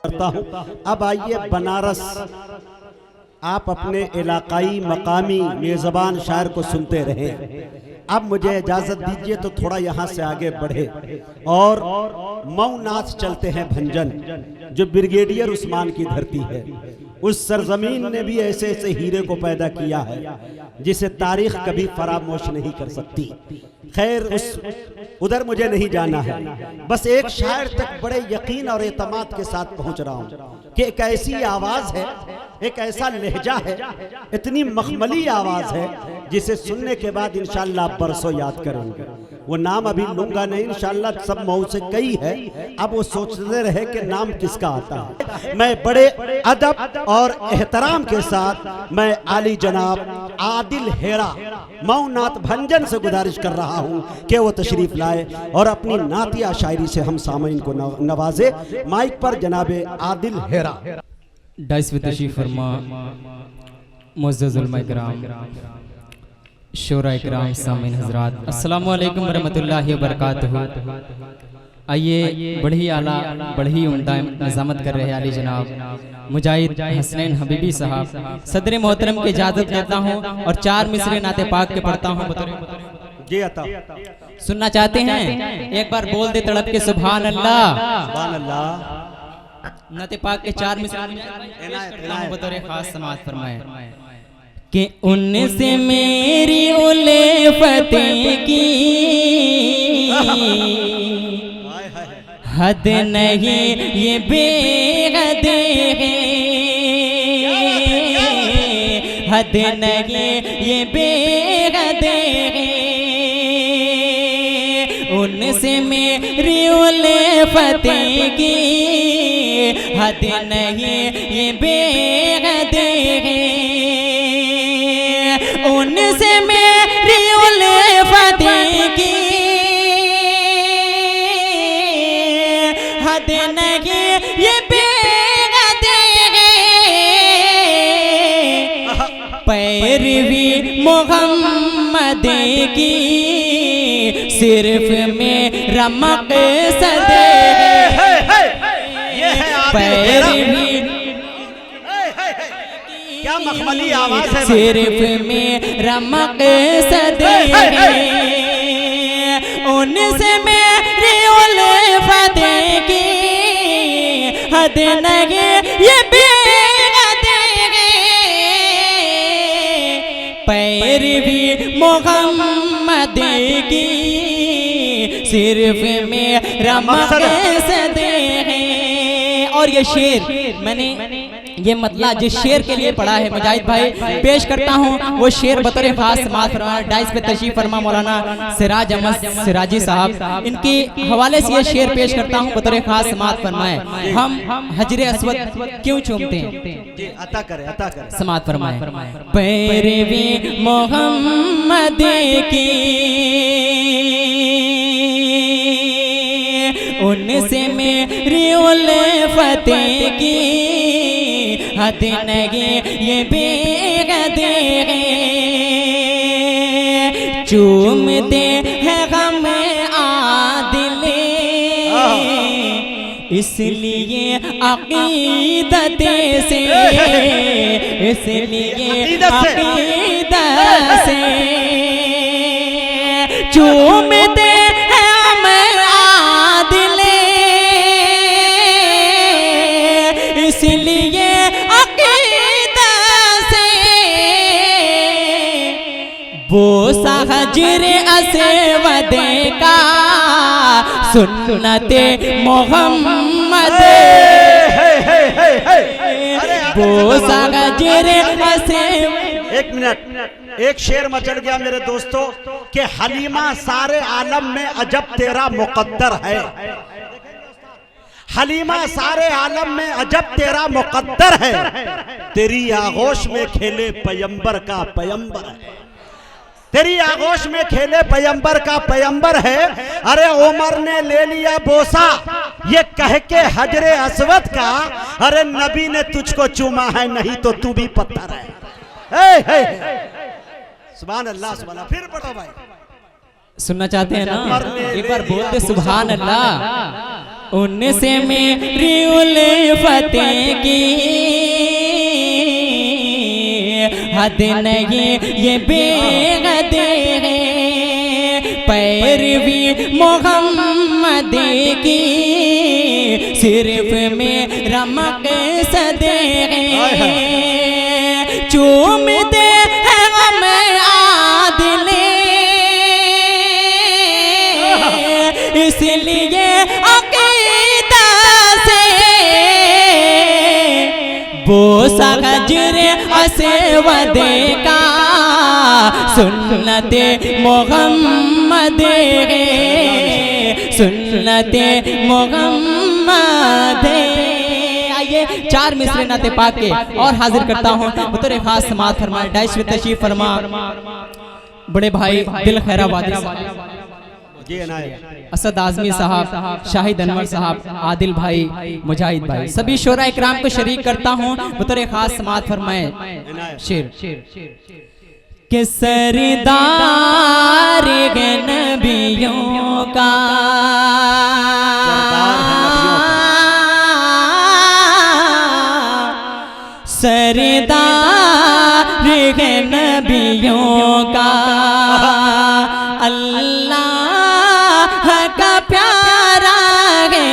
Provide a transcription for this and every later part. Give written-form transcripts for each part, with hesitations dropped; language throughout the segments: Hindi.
करता हूँ। अब आइए बनारस, आप अपने इलाकाई मकामी मेज़बान शायर को सुनते रहें। अब मुझे इजाज़त दीजिए तो थोड़ा यहाँ से आगे बढ़े और मऊ नाथ चलते हैं भंजन, जो ब्रिगेडियर उस्मान की धरती है। उस सरजमीन ने भी ऐसे ऐसे हीरे को पैदा किया है जिसे तारीख कभी फरामोश नहीं कर सकती। खैर, उधर मुझे नहीं जाना है, बस एक शायर तक बड़े यकीन और एतमाद के साथ पहुंच रहा हूं कि एक ऐसी आवाज है, एक ऐसा लहजा है, इतनी मखमली आवाज है जिसे सुनने के बाद इंशाअल्लाह आप बरसों याद करेंगे। वो नाम अभी लूंगा नहीं, इंशाअल्लाह सब मऊ से कई है, अब वो सोचते रहे कि नाम किसका आता है। मैं बड़े अदब और एहतराम के साथ मैं आली जनाब आदिल हेरा मऊ नाथ भंजन से गुजारिश कर रहा हूं कि वो तशरीफ लाए और अपनी नातिया शायरी से हम सामईन को नवाजे। माइक पर जनाबे आदिल हेरा। डाइस में तशरीफ फरमा मुअज़्ज़ज़ उलमा इकराम, शोरा इकराम, सामीन हज़रात, अस्सलामु अलैकुम वरहमतुल्लाहि वबरकातुहू। आइए, बड़ी आला बड़ी उम्दा निज़ामत कर रहे आली जनाब मुजाहिद हसनैन हबीबी साहब, सदर मोहतरम की इजाज़त लेता हूँ और 4 मिसरे नाते पाक के पढ़ता हूँ। जी अता सुनना चाहते हैं? एक बार बोल दे तड़प के सुभान अल्लाह। सुभान अल्लाह। नाते पाक के 4 मिसरे बतौर खास समाअत फरमाए कि उनसे मेरी उल्फतें की हद नहीं, ये बेहद है, हद नहीं, ये बेहद है। उनसे मेरी उल्फतें की हद नहीं, ये बेहद है। उनसे मेरी उल्फतें की हद नहीं, ये बेहद है। पैरवी मोहम्मद की सिर्फ मेरा मक़सद है। पैरवी क्या मखमली आवाज है, सिर्फ मेरा मक़सद है। उनसे मेरी उल्फतें की हद नहीं, ये बेहद है। पैरवी मोहम्मद की सिर्फ मेरा मक़सद है। और ये शेर मैंने ये मतला जिस शेर के लिए पढ़ा है मुजाहिद भाई, पेश करता हूँ वो शेर बतौर खास समाअत फरमा। डाइस पे तशरीफ फरमा मौलाना सिराज अहमद सिराजी साहब, इनके हवाले से ये शेर पेश करता हूँ बतौर खास समाअत फरमाए। हम हजरे अस्वद क्यों चूमते हैं? अता करे समाअत फरमाए। पैरवी मोहम्मद की उनसे मेरी उल्फतें की हद नहीं, ये बेहद है। चूमते हैं गम आदिल इसलिए अक़ीदत से, इसलिए अक़ीदत से चूमते हैं हम आदिल, इसलिए बोसा हजरे अस्वद का सुन्नते मोहम्मद। बोसा हजरे अस्वद। एक मिनट, एक शेर मचल गया मेरे दोस्तों कि हलीमा सारे आलम में अजब तेरा मुकद्दर है। हलीमा सारे आलम में अजब तेरा मुकद्दर है। तेरी आगोश में खेले पैगंबर का पैगंबर है। तेरी आगोश में खेले पैगंबर का पैगंबर है। अरे उमर ने ले लिया बोसा ये कह के हजरे अस्वद का, अरे नबी ने तुझको चूमा है, नहीं तो तू भी पत्थर है। सुभान अल्लाह, सुभान अल्लाह। फिर पढ़ो भाई। सुनना चाहते हैं ना? एक बार बोलते सुभान अल्लाह। उनसे मेरी उल्फतें फतेह की हद नहीं ये बेहद है, पैरवी मोहम्मद की सिर्फ मेरा मकसद है, चूमते हैं हम आदिल इसलिए अकीदा से बोसा गजरे असवदे का सुन्नते मोहम्मद है, सुन्नते मोहम्मद। आइए 4 मिसरे नाते पाक के और हाजिर करता हूँ बतौर खास समाअत फरमाए डाइश में तशरीफ फरमा बड़े भाई दिल खैराबादी असद आजमी साहब, शाहिद अनवर साहब, आदिल भाई, मुजाहिद भाई, सभी शोरा इकराम को शरीक करता हूँ बतौर खास समाअत फरमाए शेर के सरदार नबियों का सरदार नबियों का अल्लाह का प्यारा है,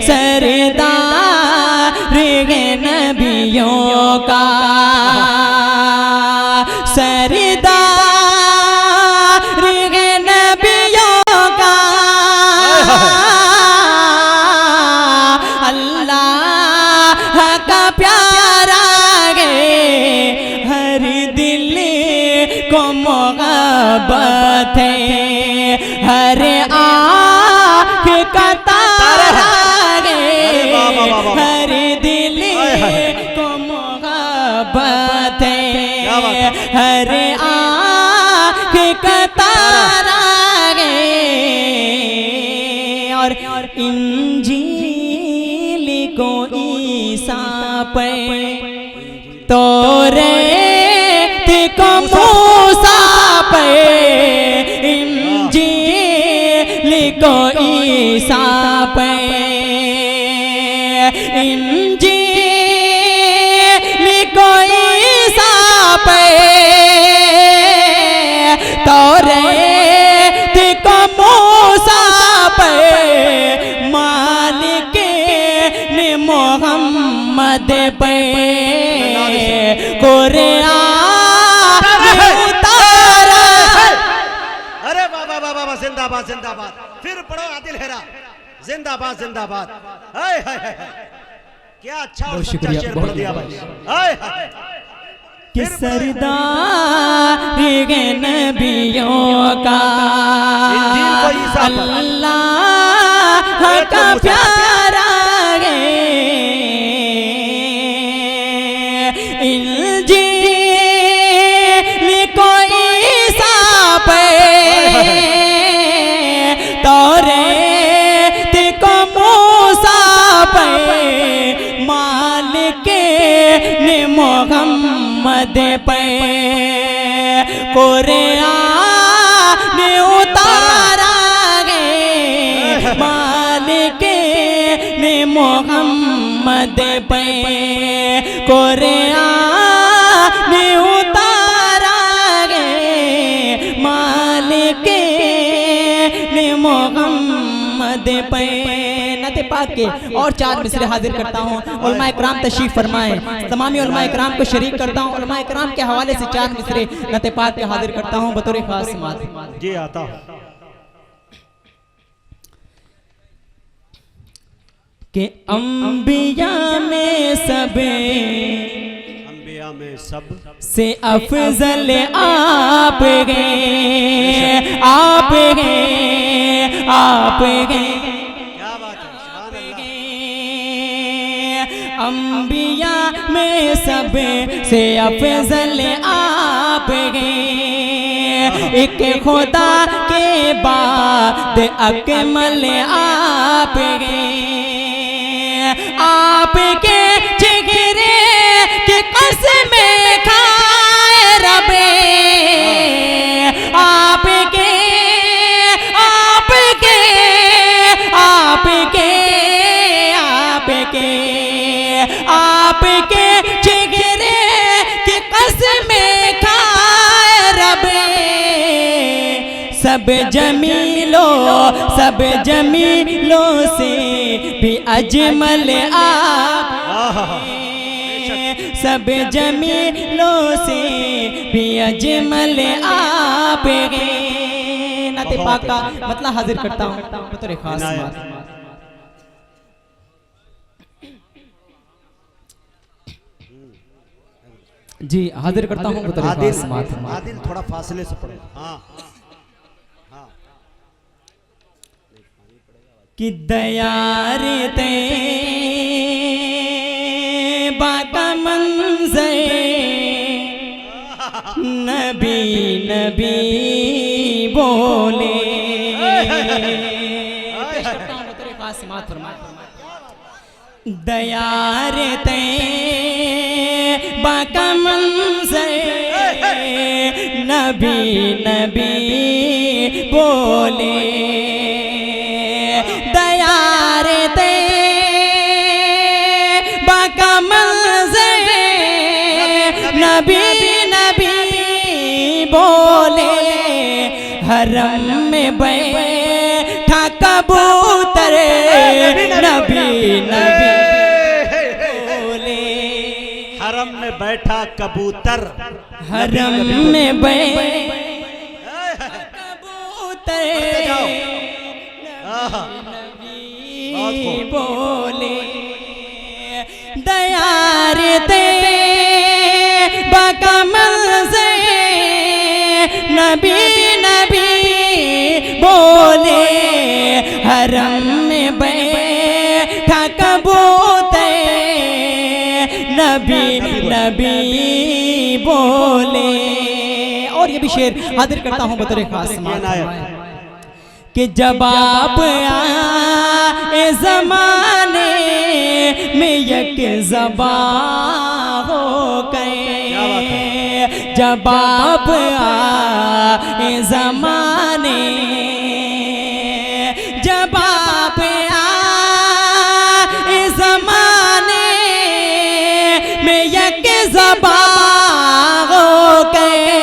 सरदार नबियों का सरदार नबियों का अल्लाह का प्यारा है, हर दिल को मोहब्बत है, हर आँख का तारा है, हर दिल को मोहब्बत है, हर आँख का तारा है, और इंजील को ईसा पे तौरात को मूसा पे, इंजील को ईसा पे, इंजील को ईसा पे तौरात को मूसा पे, मालिक ने मोहम्मद पे कुरान उतारा। अरे बाबा बाबा जिंदाबाद जिंदाबाद, फिर पढ़ो आदिल हेरा जिंदाबाद जिंदाबाद। हाय हाय हाय, क्या अच्छा और सच्चा शेर बोल दिया भाई। हाय हाय कि सरदार नबियों का अल्लाह का प्यारा है, इंजील को ईसा पे तौरात को मूसा पे, मालिक ने मोहम्मद पे कुरान उतारा है, मालिक ने मोहम्मद पे कुरान उतारा है, मालिक ने मोहम्मद पे नते पाक के और 4 मिसरे हाजिर करता हूँ। उलमा इकराम तशरीफ फरमाए, तमामी उलमा इकराम को शरीक करता हूँ। उलमा इकराम के हवाले से 4 मिसरे नते पाक के हाजिर करता हूँ बतौर खास समाअत। जी आता हूँ कि अंबिया में सब से अफजल आप हैं, आप हैं, आप हैं। क्या बात है, सुभान अल्लाह। अंबिया में सब से अफजल आप हैं, एक खुदा के बाद अकमल आप हैं, आपके चेहरे की कसम खाए रबे, आपके आपके आपके आपके आपके चेहरे की कसमें खाए रब, सब जमीलों से भी अजमल आप, सब जमीलों से भी अजमल आप हैं। नाते पाक का मतलब हाजिर करता हूँ बतौर खास बात। जी हाजिर करता हूँ बतौर खास बात। आदिल थोड़ा फासले से पढ़ो। हाँ कि दयार ते बाका मंज़र नबी नबी बोले। दयार ते बाका मंज़र नबी नबी बोले। दयार ते बाका मंज़र नबी नबी बोले। हरम में बैठा कबूतर नबी नबी बोले। हरम में बैठा कबूतर, हरम में बैठा कबूतर नबी बोले। दयार ते बाका मंज़र नबी नबी बोले। हरम में बैठा कबूतर नबी नबी बोले। और ये भी शेर हाजिर करता हूँ बतौर खास कि जब आप आए ज़माने में एक ज़बान हो गए। जब आप आए ज़माने, जब आप आए ज़माने में एक ज़बान हो गए।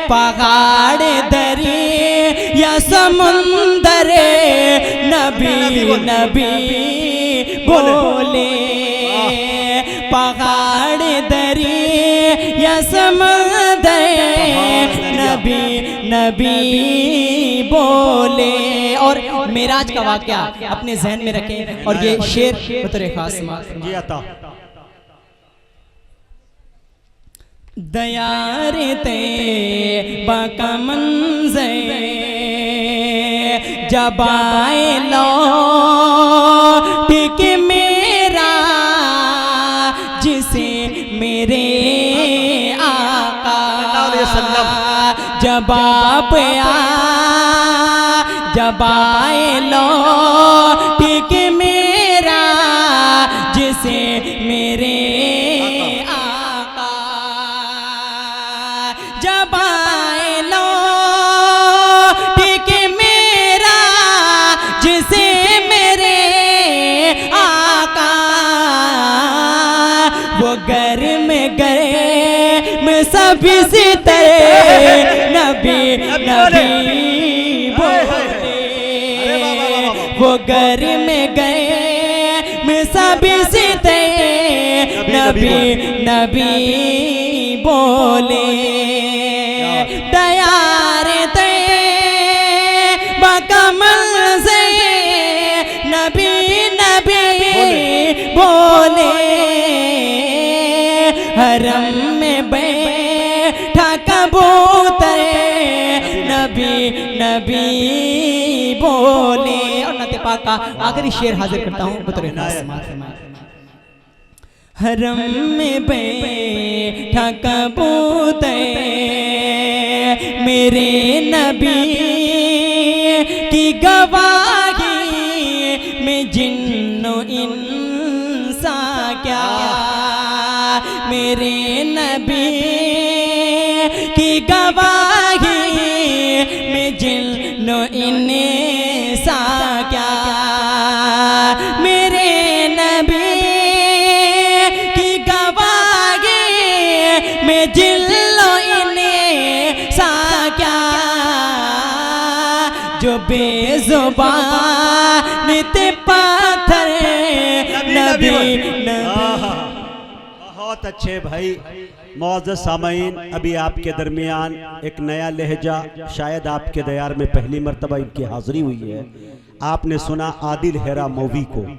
पहाड़ दरी या समुंदर नबी नबी बोले। पहाड़ दरी या समुंदर नबी नबी बोले। और मेराज का वाक़या अपने जहन में रखें और ये शेर बतौर खास जी आता। दयार ते बाका मंज़र जब आए लौट के मेरा जिसे मेरे आका। जब आप जब आए लौट के मेरा जिसे मेरे जब आए लौट के मेरा जिसे मेरे आका। वो घर में सभी सितारे नबी नबी बोले। वो घर में सभी सितारे नबी नबी बोले। दयार ते बाका मंज़र नबी नबी बोले। हरम में बैठा कबूतर नबी नबी बोले। और नाते पाक का आखिरी शेर हाजिर करता हूँ बतौर खास। हरम में बैठा कबूतर मेरे नबी की गवाही में जिन्नो इंसा क्या। मेरे नबी की गवाही में जिन्नो इंसा क्या। मेरे नबी जो बेजुबान थे पत्थर नबी बहुत अच्छे भाई। मुअज़्ज़ज़ सामईन, अभी आपके दरमियान एक नया लहजा, शायद आपके दयार में पहली मर्तबा इनकी हाज़िरी हुई है। आपने सुना आदिल हेरा मौवी को।